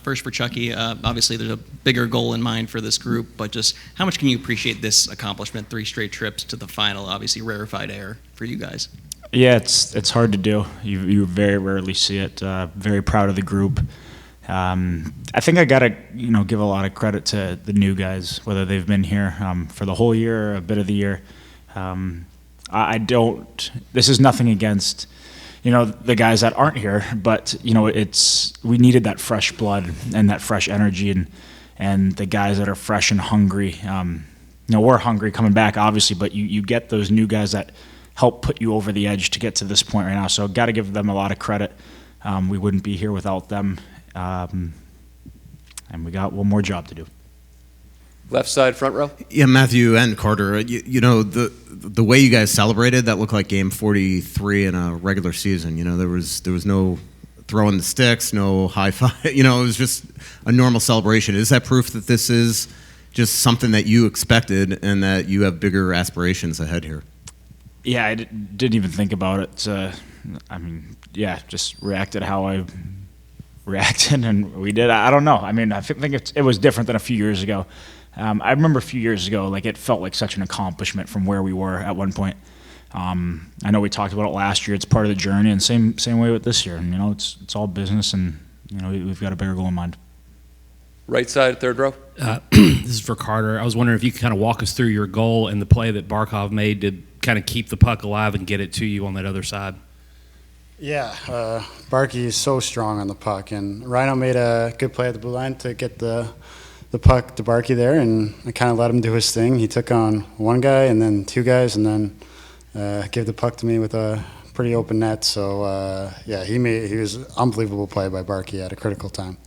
first for Chucky. Obviously, there's a bigger goal in mind for this group, but just how much can you appreciate this accomplishment? 3 straight trips to the final, obviously rarefied air for you guys. Yeah, it's hard to do. You very rarely see it. Very proud of the group. I think I gotta give a lot of credit to the new guys, whether they've been here for the whole year or a bit of the year. I don't. This is nothing against the guys that aren't here, but we needed that fresh blood and that fresh energy, and the guys that are fresh and hungry. We're hungry coming back, obviously, but you get those new guys that help put you over the edge to get to this point right now. So got to give them a lot of credit. We wouldn't be here without them, and we got one more job to do. Left side, front row. Yeah, Matthew and Carter. The way you guys celebrated, that looked like game 43 in a regular season. There was no throwing the sticks, no high five. It was just a normal celebration. Is that proof that this is just something that you expected and that you have bigger aspirations ahead here? Yeah, I didn't even think about it. Just reacted how I reacted, and we did. I don't know. I think it was different than a few years ago. I remember a few years ago, it felt like such an accomplishment from where we were at one point. I know we talked about it last year. It's part of the journey, and same way with this year. And it's all business, and we've got a bigger goal in mind. Right side, third row. This is for Carter. I was wondering if you could kind of walk us through your goal and the play that Barkov made to kind of keep the puck alive and get it to you on that other side. Yeah, Barkey is so strong on the puck, and Rhino made a good play at the blue line to get the puck to Barkey there, and I kind of let him do his thing. He took on one guy and then 2 guys, and then gave the puck to me with a pretty open net. So he was an unbelievable play by Barkey at a critical time.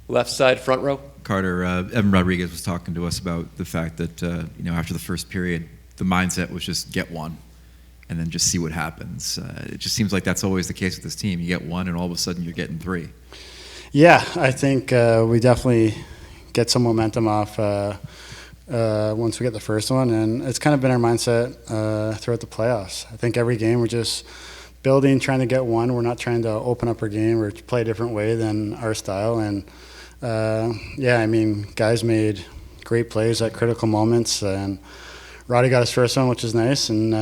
Left side, front row. Carter, Evan Rodriguez was talking to us about the fact that after the first period, the mindset was just get one and then just see what happens. It just seems like that's always the case with this team. You get one, and all of a sudden you're getting 3. Yeah, I think we definitely get some momentum off once we get the first one, and it's kind of been our mindset throughout the playoffs. I think every game we're just building, trying to get one. We're not trying to open up our game or play a different way than our style. And guys made great plays at critical moments, and Roddy got his first one, which is nice, and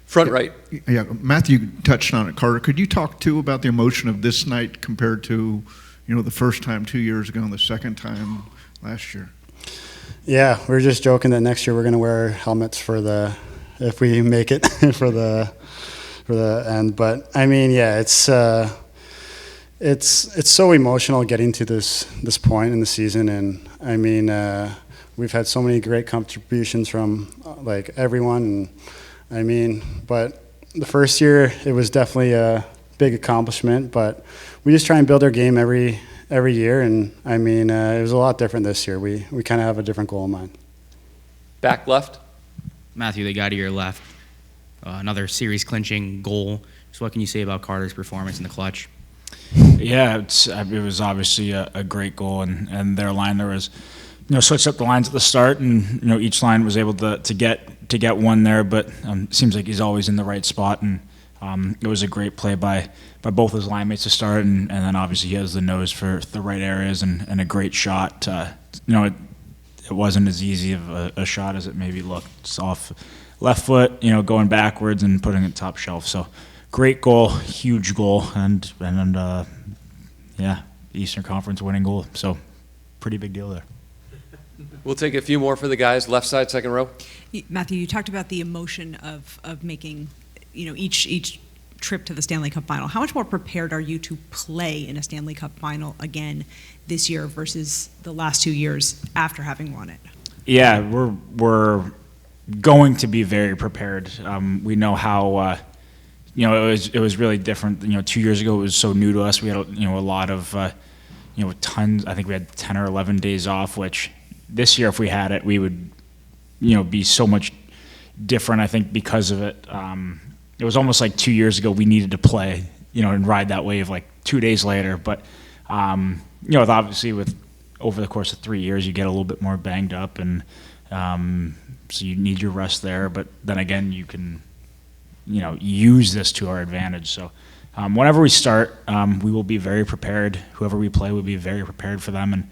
Front right. Yeah, Matthew touched on it. Carter, could you talk too about the emotion of this night compared to, the first time 2 years ago and the second time last year? Yeah, we were just joking that next year we're going to wear helmets if we make it for the end. But it's so emotional getting to this point in the season, and we've had so many great contributions from everyone, but the first year it was definitely a big accomplishment, but we just try and build our game every year, and it was a lot different this year. We kind of have a different goal in mind. Back left. Matthew, the guy to your left, another series clinching goal. So what can you say about Carter's performance in the clutch? Yeah, it was obviously a great goal, and their line there was, switched up the lines at the start, and each line was able to get one there, but it seems like he's always in the right spot, and it was a great play by both his line mates to start, and then obviously he has the nose for the right areas and a great shot. It wasn't as easy of a shot as it maybe looked. It's off left foot, going backwards and putting it top shelf. So great goal, huge goal, and Eastern Conference winning goal. So pretty big deal there. We'll take a few more for the guys. Left side, second row. Matthew, you talked about the emotion of making, each trip to the Stanley Cup final. How much more prepared are you to play in a Stanley Cup final again this year versus the last 2 years after having won it? Yeah, we're going to be very prepared. We know how it was really different. 2 years ago it was so new to us. We had a lot of tons. I think we had 10 or 11 days off, which this year if we had it we would be so much different, I think, because of it. It was almost like 2 years ago we needed to play, and ride that wave 2 days later. But, obviously with over the course of 3 years, you get a little bit more banged up, and so you need your rest there. But then again, you can, use this to our advantage. So whenever we start, we will be very prepared. Whoever we play will be very prepared for them, and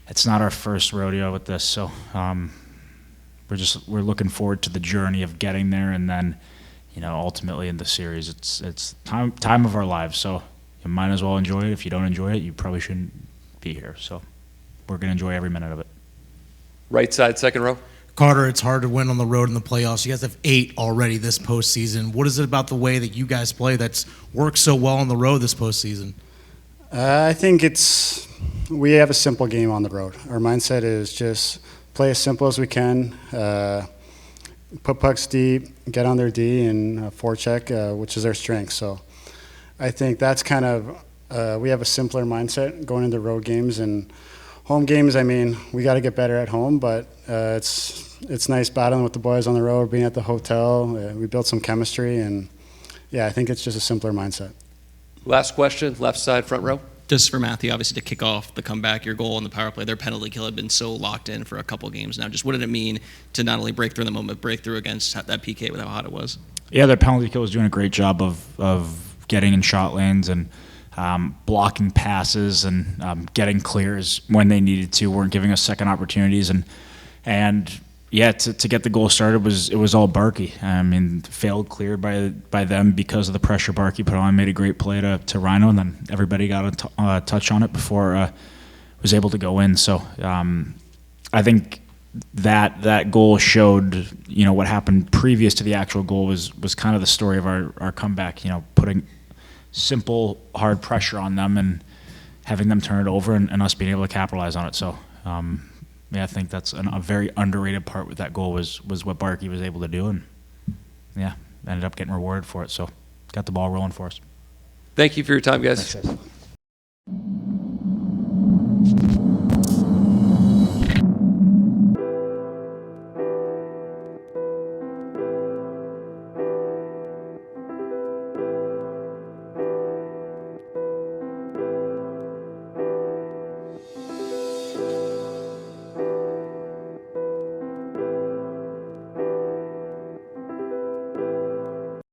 it's not our first rodeo with this, so we're looking forward to the journey of getting there, and then ultimately in the series, it's time of our lives. So you might as well enjoy it. If you don't enjoy it, you probably shouldn't be here. So we're gonna enjoy every minute of it. Right side, second row. Carter, it's hard to win on the road in the playoffs. You guys have 8 already this postseason. What is it about the way that you guys play that's worked so well on the road this postseason? I think we have a simple game on the road. Our mindset is just play as simple as we can, put pucks deep, get on their D, and forecheck, which is our strength. So I think that's kind of we have a simpler mindset going into road games and home games. I mean, we got to get better at home, but it's nice battling with the boys on the road, being at the hotel. We built some chemistry, and yeah, I think it's just a simpler mindset. Last question, left side, front row. Just for Matthew, obviously, to kick off the comeback, your goal on the power play, their penalty kill had been so locked in for a couple games now. Just what did it mean to not only break through in the moment, break through against that PK with how hot it was? Yeah, their penalty kill was doing a great job of getting in shot lanes and blocking passes and getting clears when they needed to. Weren't giving us second opportunities, and yeah, to get the goal started it was all Barkey. I mean, failed cleared by them because of the pressure Barkey put on. Made a great play to Rhino, and then everybody got a touch on it before was able to go in. So I think that goal showed what happened previous to the actual goal was kind of the story of our comeback. Putting simple hard pressure on them and having them turn it over and us being able to capitalize on it. So. Yeah, I think that's a very underrated part with that goal was what Barkey was able to do, and yeah, ended up getting rewarded for it. So got the ball rolling for us. Thank you for your time, guys. Thanks, guys.